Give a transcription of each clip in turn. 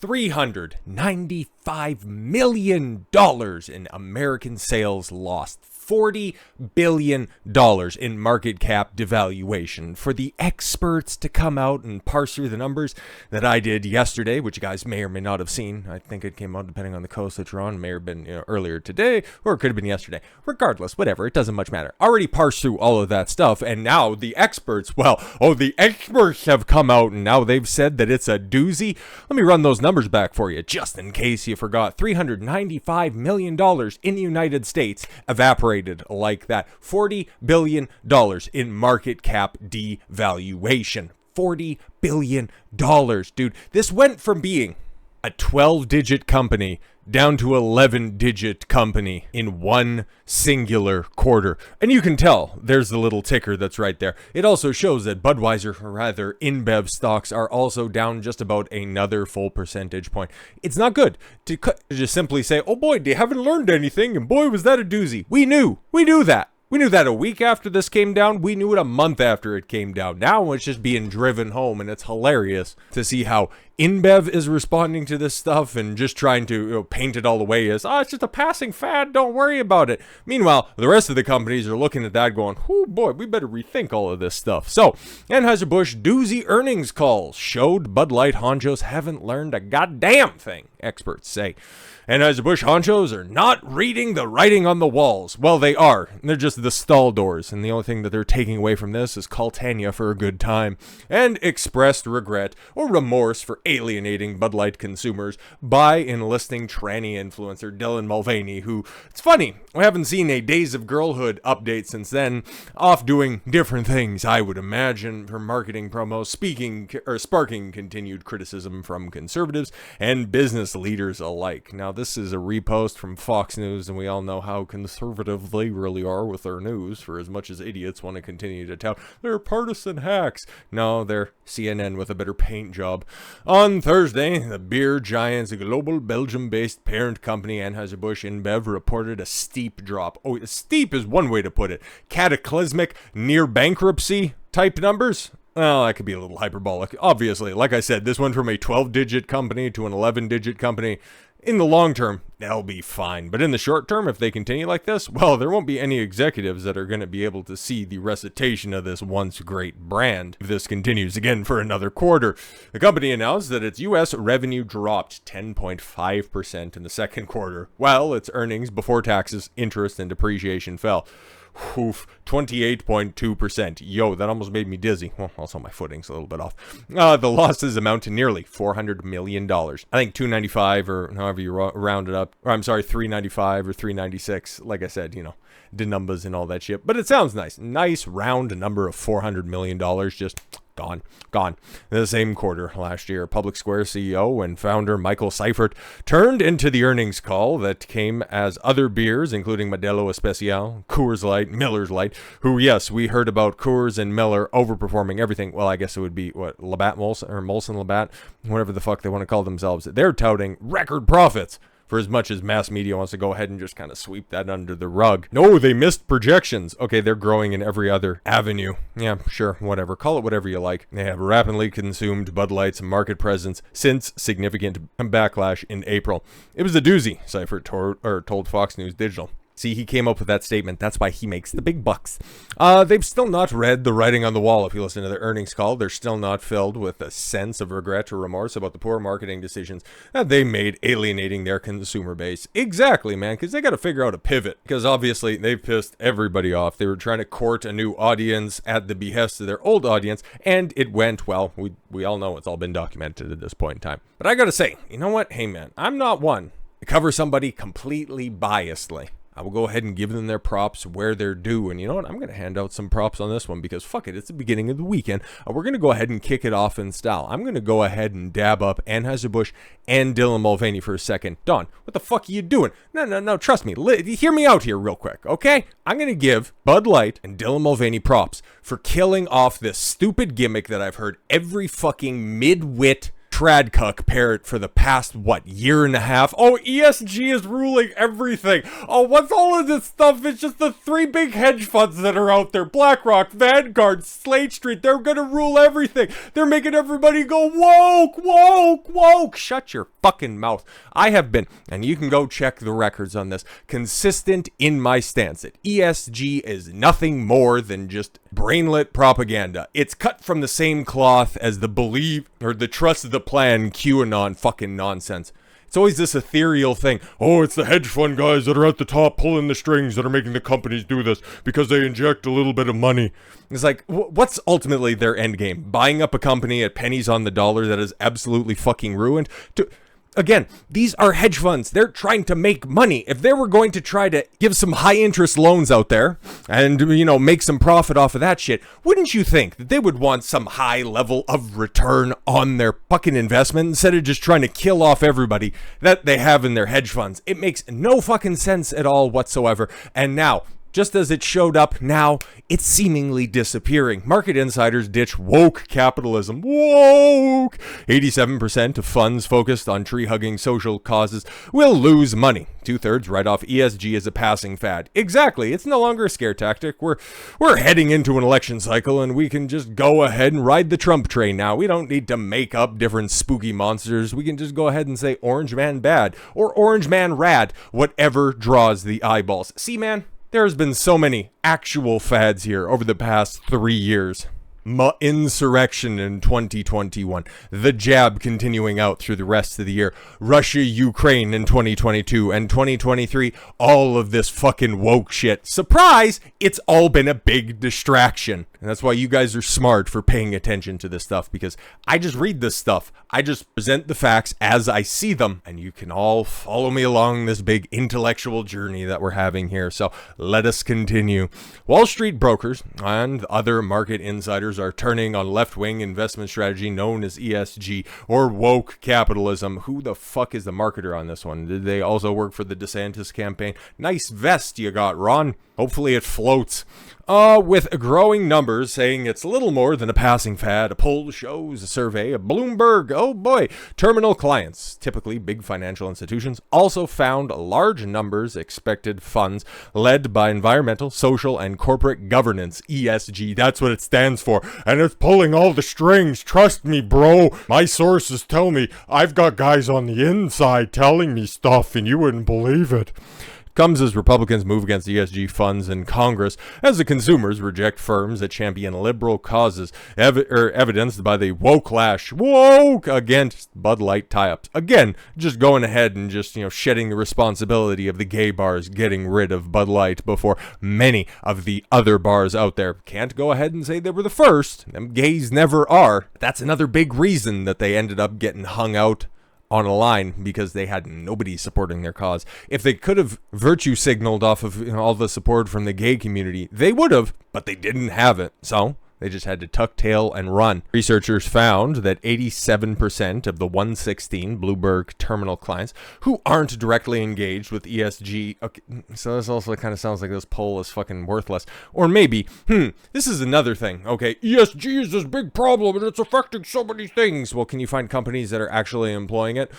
$395 million in American sales lost. $40 billion in market cap devaluation. For the experts to come out and parse through the numbers that I did yesterday, which you guys may or may not have seen. I think it came out depending on the coast that you're on. May have been earlier today, or it could have been yesterday. Regardless, whatever, it doesn't much matter. Already parsed through all of that stuff, and now the experts, the experts have come out, and now they've said that it's a doozy. Let me run those numbers back for you, just in case you forgot. $395 million in the United States evaporated like that. $40 billion in market cap devaluation. $40 billion, dude. This went from being a 12-digit company down to 11-digit company in one singular quarter. And you can tell there's the little ticker that's right there. It also shows that Budweiser, or rather InBev stocks, are also down just about another full percentage point. It's not good to just simply say, oh boy, they haven't learned anything, and boy, was that a doozy. We knew that. We knew that a week after this came down. We knew it a month after it came down. Now it's just being driven home, and it's hilarious to see how InBev is responding to this stuff and just trying to paint it all away as, it's just a passing fad, don't worry about it. Meanwhile, the rest of the companies are looking at that going, oh boy, we better rethink all of this stuff. So, Anheuser Busch doozy earnings calls showed Bud Light honchos haven't learned a goddamn thing, experts say. Anheuser Busch honchos are not reading the writing on the walls. Well, they are. They're just the stall doors, and the only thing that they're taking away from this is call Tanya for a good time and expressed regret or remorse for alienating Bud Light consumers by enlisting tranny influencer Dylan Mulvaney, who, it's funny, we haven't seen a Days of Girlhood update since then, off doing different things, I would imagine, for marketing promos, sparking continued criticism from conservatives and business leaders alike. Now, this is a repost from Fox News, and we all know how conservative they really are with their news, for as much as idiots want to continue to tout they're partisan hacks. No, they're CNN with a better paint job. On Thursday, the beer giant's global Belgium-based parent company Anheuser Busch InBev reported a steep drop. Oh, steep is one way to put it. Cataclysmic, near bankruptcy type numbers. Well, that could be a little hyperbolic. Obviously, like I said, this went from a 12-digit company to an 11-digit company. In the long term, they'll be fine. But in the short term, if they continue like this, well, there won't be any executives that are going to be able to see the recitation of this once great brand if this continues again for another quarter. The company announced that its U.S. revenue dropped 10.5% in the second quarter, while its earnings before taxes, interest, and depreciation fell. 28.2%. Yo, that almost made me dizzy. Well, also my footing's a little bit off. The losses amount to nearly $400 million. I think 295 or however you round it up. Or I'm sorry, 395 or 396. Like I said, the numbers and all that shit. But it sounds nice. Nice round number of $400 million just gone. In the same quarter last year, Public Square CEO and founder Michael Seifert turned into the earnings call that came as other beers, including Modelo Especial, Coors Light, Miller's Light, who, yes, we heard about Coors and Miller overperforming everything. Well, I guess it would be, Labatt Molson, or Molson Labatt, whatever the fuck they want to call themselves. They're touting record profits. For as much as mass media wants to go ahead and just kind of sweep that under the rug. No, they missed projections. Okay, they're growing in every other avenue. Yeah, sure, whatever. Call it whatever you like. They have rapidly consumed Bud Light's market presence since significant backlash in April. It was a doozy, Seifert told Fox News Digital. See, he came up with that statement. That's why he makes the big bucks. They've still not read the writing on the wall. If you listen to their earnings call, they're still not filled with a sense of regret or remorse about the poor marketing decisions that they made alienating their consumer base. Exactly, man, because they got to figure out a pivot. Because obviously, they've pissed everybody off. They were trying to court a new audience at the behest of their old audience, and it went, well, we all know it's all been documented at this point in time. But I got to say, you know what? Hey, man, I'm not one to cover somebody completely biasedly. I will go ahead and give them their props where they're due. And you know what? I'm going to hand out some props on this one because fuck it. It's the beginning of the weekend. We're going to go ahead and kick it off in style. I'm going to go ahead and dab up Anheuser Busch and Dylan Mulvaney for a second. Don, what the fuck are you doing? No. Trust me. Hear me out here real quick, okay? I'm going to give Bud Light and Dylan Mulvaney props for killing off this stupid gimmick that I've heard every fucking mid-wit tradcuck parrot for the past, year and a half. Oh, ESG is ruling everything. Oh, what's all of this stuff? It's just the three big hedge funds that are out there. BlackRock, Vanguard, Slate Street. They're gonna rule everything. They're making everybody go woke, woke, woke. Shut your fucking mouth. I have been, and you can go check the records on this, consistent in my stance that ESG is nothing more than just brainlet propaganda. It's cut from the same cloth as the believe or the trust the plan QAnon fucking nonsense. It's always this ethereal thing. Oh, it's the hedge fund guys that are at the top pulling the strings that are making the companies do this because they inject a little bit of money. It's like, what's ultimately their end game? Buying up a company at pennies on the dollar that is absolutely fucking ruined? Again, these are hedge funds. They're trying to make money. If they were going to try to give some high interest loans out there and, make some profit off of that shit, wouldn't you think that they would want some high level of return on their fucking investment instead of just trying to kill off everybody that they have in their hedge funds? It makes no fucking sense at all whatsoever. And now, just as it showed up, now it's seemingly disappearing. Market insiders ditch woke capitalism. Woke! 87% of funds focused on tree-hugging social causes will lose money. 2/3 write off ESG as a passing fad. Exactly. It's no longer a scare tactic. We're heading into an election cycle, and we can just go ahead and ride the Trump train now. We don't need to make up different spooky monsters. We can just go ahead and say Orange Man bad or Orange Man rad, whatever draws the eyeballs. See, man? There's been so many actual fads here over the past 3 years. Insurrection in 2021, the jab continuing out through the rest of the year, Russia-Ukraine in 2022 and 2023, all of this fucking woke shit. Surprise! It's all been a big distraction. And that's why you guys are smart for paying attention to this stuff, because I just read this stuff. I just present the facts as I see them, and you can all follow me along this big intellectual journey that we're having here. So let us continue. Wall Street brokers and other market insiders are turning on left-wing investment strategy known as ESG or woke capitalism. Who the fuck is the marketer on this one? Did they also work for the DeSantis campaign? Nice vest you got, Ron. Hopefully it floats. With growing numbers saying it's little more than a passing fad, a poll shows a survey of Bloomberg, oh boy, terminal clients, typically big financial institutions, also found large numbers expected funds led by environmental, social, and corporate governance, ESG, that's what it stands for, and it's pulling all the strings, trust me bro, my sources tell me, I've got guys on the inside telling me stuff and you wouldn't believe it. Comes as Republicans move against ESG funds in Congress, as the consumers reject firms that champion liberal causes, evidenced by the woke against Bud Light tie-ups. Again, just going ahead and just, shedding the responsibility of the gay bars getting rid of Bud Light before many of the other bars out there. Can't go ahead and say they were the first. Them gays never are. That's another big reason that they ended up getting hung out on a line, because they had nobody supporting their cause. If they could have virtue signaled off of all the support from the gay community, they would have, but they didn't have it. So they just had to tuck tail and run. Researchers found that 87% of the 116 Bloomberg terminal clients who aren't directly engaged with ESG. Okay, so this also kind of sounds like this poll is fucking worthless. Or maybe, this is another thing. Okay, ESG is this big problem and it's affecting so many things. Well, can you find companies that are actually employing it?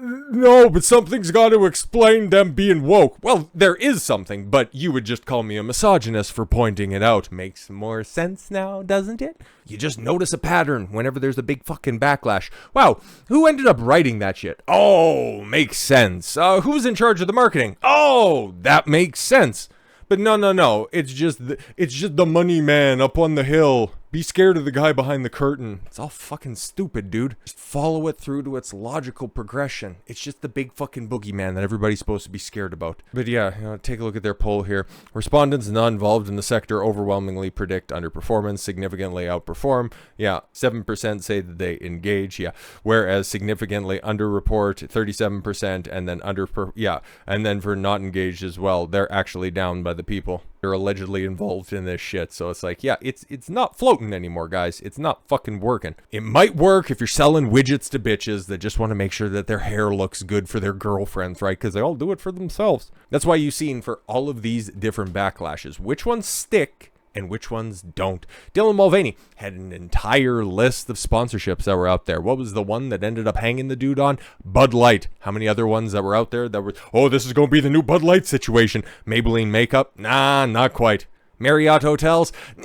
No, but something's got to explain them being woke. Well, there is something, but you would just call me a misogynist for pointing it out. Makes more sense now, doesn't it? You just notice a pattern whenever there's a big fucking backlash. Wow, who ended up writing that shit? Oh, makes sense. Who's in charge of the marketing? Oh, that makes sense. But no. It's just the money man up on the hill. Be scared of the guy behind the curtain. It's all fucking stupid, dude. Just follow it through to its logical progression. It's just the big fucking boogeyman that everybody's supposed to be scared about. But yeah, take a look at their poll here. Respondents not involved in the sector overwhelmingly predict underperformance, significantly outperform. Yeah, 7% say that they engage. Yeah, whereas significantly underreport 37%, and then and then for not engaged as well, they're actually down by the people. They're allegedly involved in this shit. So it's like, yeah, it's not floating anymore, guys. It's not fucking working. It might work if you're selling widgets to bitches that just want to make sure that their hair looks good for their girlfriends, right? Because they all do it for themselves. That's why you've seen for all of these different backlashes, which ones stick and which ones don't. Dylan Mulvaney had an entire list of sponsorships that were out there. What was the one that ended up hanging the dude on? Bud Light. How many other ones that were out there that were, oh, this is going to be the new Bud Light situation? Maybelline makeup? Nah, not quite. Marriott hotels? We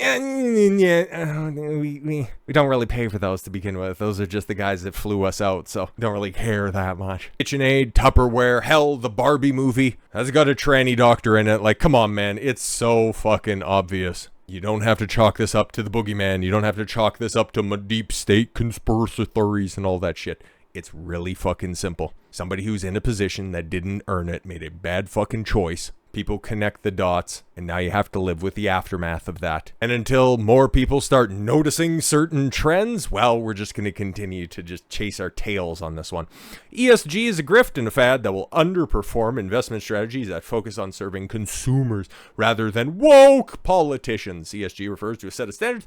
don't really pay for those to begin with. Those are just the guys that flew us out, so we don't really care that much. KitchenAid, Tupperware, hell, the Barbie movie has got a tranny doctor in it. Like, come on, man. It's so fucking obvious. You don't have to chalk this up to the boogeyman. You don't have to chalk this up to my deep state conspiracy theories and all that shit. It's really fucking simple. Somebody who's in a position that didn't earn it made a bad fucking choice. People connect the dots, and now you have to live with the aftermath of that. And until more people start noticing certain trends, well, we're just going to continue to just chase our tails on this one. ESG is a grift and a fad that will underperform investment strategies that focus on serving consumers rather than woke politicians. ESG refers to a set of standards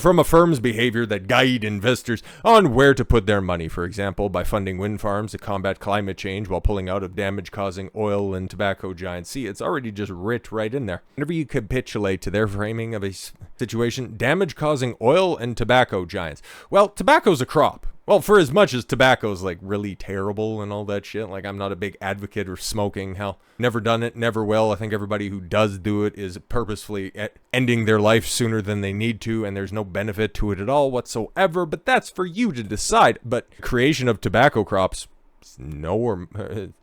from a firm's behavior that guide investors on where to put their money. For example, by funding wind farms to combat climate change while pulling out of damage-causing oil and tobacco giants. See, it's already just writ right in there. Whenever you capitulate to their framing of a situation, damage-causing oil and tobacco giants. Well, tobacco's a crop. Well, for as much as tobacco's like really terrible and all that shit, like I'm not a big advocate of smoking. Hell, never done it, never will. I think everybody who does do it is purposefully ending their life sooner than they need to, and there's no benefit to it at all whatsoever, but that's for you to decide. But creation of tobacco crops, no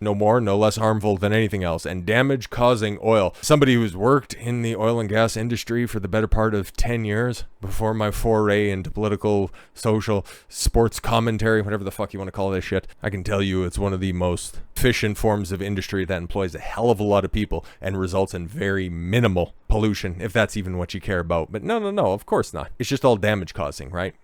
more, no less harmful than anything else. And damage-causing oil. Somebody who's worked in the oil and gas industry for the better part of 10 years before my foray into political, social, sports commentary, whatever the fuck you want to call this shit, I can tell you it's one of the most efficient forms of industry that employs a hell of a lot of people and results in very minimal pollution, if that's even what you care about. But no, of course not. It's just all damage-causing, right?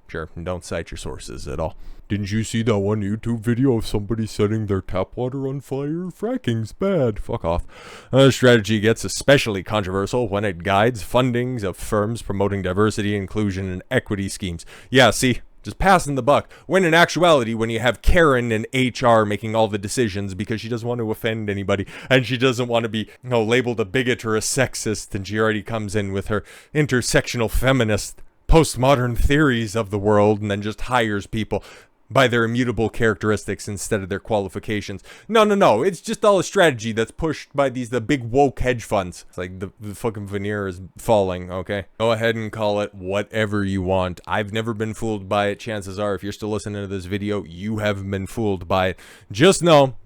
Sure, and don't cite your sources at all. Didn't you see that one YouTube video of somebody setting their tap water on fire? Fracking's bad. Fuck off. The strategy gets especially controversial when it guides fundings of firms promoting diversity, inclusion, and equity schemes. Yeah, see? Just passing the buck. When in actuality, when you have Karen in HR making all the decisions because she doesn't want to offend anybody and she doesn't want to be, labeled a bigot or a sexist, and she already comes in with her intersectional feminist postmodern theories of the world and then just hires people by their immutable characteristics instead of their qualifications. No. It's just all a strategy that's pushed by the big woke hedge funds. It's like the fucking veneer is falling, okay? Go ahead and call it whatever you want. I've never been fooled by it. Chances are, if you're still listening to this video, you have been fooled by it. Just know,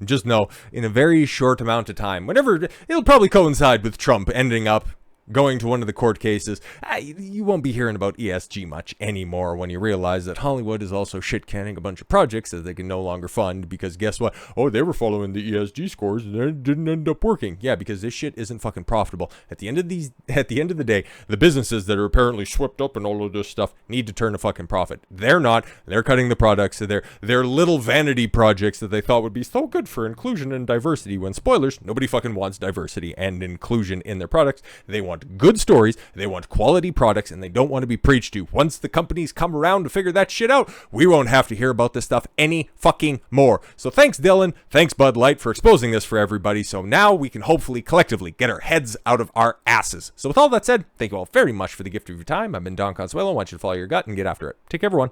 in a very short amount of time, it'll probably coincide with Trump ending up going to one of the court cases, you won't be hearing about ESG much anymore when you realize that Hollywood is also shit-canning a bunch of projects that they can no longer fund because guess what? Oh, they were following the ESG scores and it didn't end up working. Yeah, because this shit isn't fucking profitable. At the end of the day, the businesses that are apparently swept up in all of this stuff need to turn a fucking profit. They're not. They're cutting the products. So they're little vanity projects that they thought would be so good for inclusion and diversity when, spoilers, nobody fucking wants diversity and inclusion in their products. They want good stories, they want quality products, and they don't want to be preached to. Once the companies come around to figure that shit out, we won't have to hear about this stuff any fucking more. So thanks, Dylan. Thanks, Bud Light, for exposing this for everybody. So now we can hopefully collectively get our heads out of our asses. So with all that said, thank you all very much for the gift of your time. I've been Don Consuelo. I want you to follow your gut and get after it. Take care, everyone.